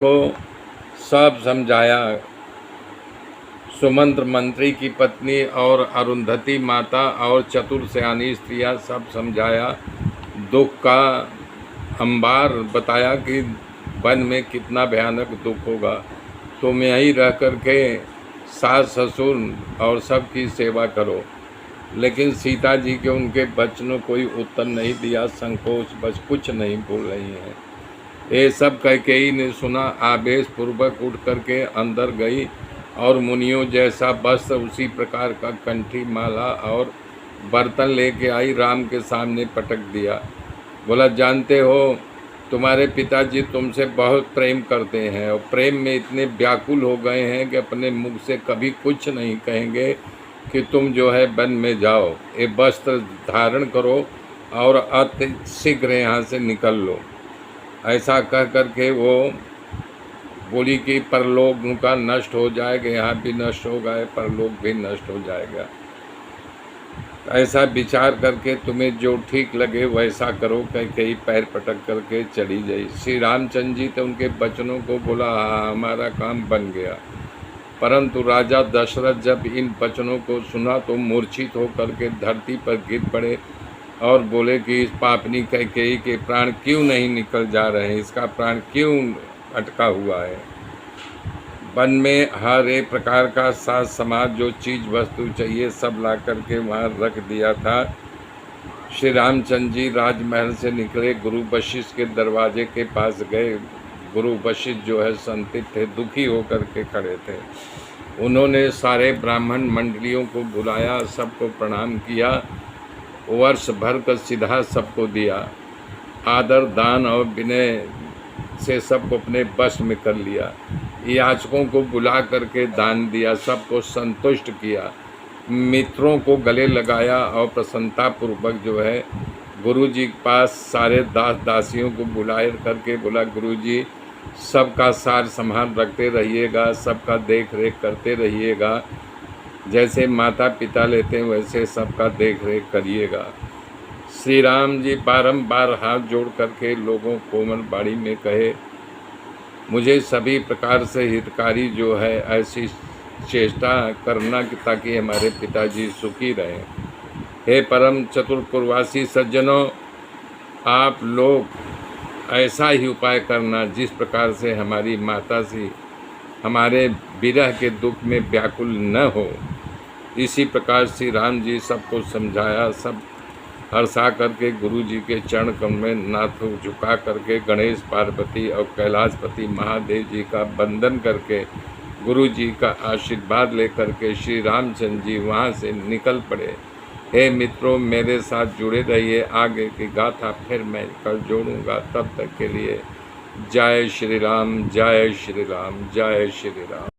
को सब समझाया। सुमंत्र मंत्री की पत्नी और अरुंधति माता और चतुर सयानी स्त्रियां सब समझाया। दुख का अंबार बताया कि वन में कितना भयानक दुख होगा। तुम यहीं रह कर के सास ससुर और सबकी सेवा करो। लेकिन सीता जी के उनके बचनों कोई उत्तर नहीं दिया, संकोच बस कुछ नहीं बोल रही हैं। ये सब कैकेयी ने सुना, आवेश पूर्वक उठ करके अंदर गई और मुनियों जैसा वस्त्र उसी प्रकार का कंठी माला और बर्तन लेके आई, राम के सामने पटक दिया। बोला, जानते हो तुम्हारे पिताजी तुमसे बहुत प्रेम करते हैं और प्रेम में इतने व्याकुल हो गए हैं कि अपने मुख से कभी कुछ नहीं कहेंगे कि तुम जो है वन में जाओ, ये वस्त्र धारण करो और अति शीघ्र यहाँ से निकल लो। ऐसा कह करके वो बोली कि परलोक उनका नष्ट हो जाएगा, यहाँ भी नष्ट होगा, परलोक भी नष्ट हो जाएगा। ऐसा विचार करके तुम्हें जो ठीक लगे वैसा करो। कई पैर पटक करके चली गई। श्री रामचंद्र जी तो उनके बचनों को बोला, हाँ हमारा काम बन गया। परंतु राजा दशरथ जब इन वचनों को सुना तो मूर्छित होकर के धरती पर गिर पड़े और बोले कि इस पापनी कैकेयी के प्राण क्यों नहीं निकल जा रहे हैं, इसका प्राण क्यों अटका हुआ है। वन में हर एक प्रकार का साज समाज जो चीज़ वस्तु चाहिए सब ला करके वहाँ रख दिया था। श्री रामचंद्र जी राजमहल से निकले, गुरु वशिष्ठ के दरवाजे के पास गए। गुरु वशिष्ठ जो है संदिग्ध थे, दुखी होकर के खड़े थे। उन्होंने सारे ब्राह्मण मंडलियों को बुलाया, सबको प्रणाम किया, वर्ष भर का सीधा सबको दिया, आदर दान और विनय से सबको अपने वश में कर लिया। याचकों को बुला करके दान दिया, सबको संतुष्ट किया, मित्रों को गले लगाया और प्रसन्नता पूर्वक जो है गुरु जी के पास सारे दास दासियों को बुलाए करके बोला, गुरु जी सबका सार संभाल रखते रहिएगा, सबका देख रेख करते रहिएगा, जैसे माता पिता लेते हैं वैसे सबका देख रेख करिएगा। श्री राम जी बारंबार हाथ जोड़ करके लोगों कोमल बाड़ी में कहे, मुझे सभी प्रकार से हितकारी जो है ऐसी चेष्टा करना ताकि हमारे पिताजी सुखी रहें। हे परम चतुर्पुरवासी सज्जनों, आप लोग ऐसा ही उपाय करना जिस प्रकार से हमारी माता जी हमारे विरह के दुख में व्याकुल न हो। इसी प्रकार श्री राम जी सबको समझाया। सब हर्षा करके गुरु जी के चरण कमल में नाथ झुका करके गणेश पार्वती और कैलाशपति महादेव जी का वंदन करके गुरु जी का आशीर्वाद लेकर के श्री रामचंद्र जी वहाँ से निकल पड़े। हे मित्रों, मेरे साथ जुड़े रहिए, आगे की गाथा फिर मैं कल जोड़ूंगा। तब तक के लिए जय श्री राम, जय श्री राम, जय श्री राम।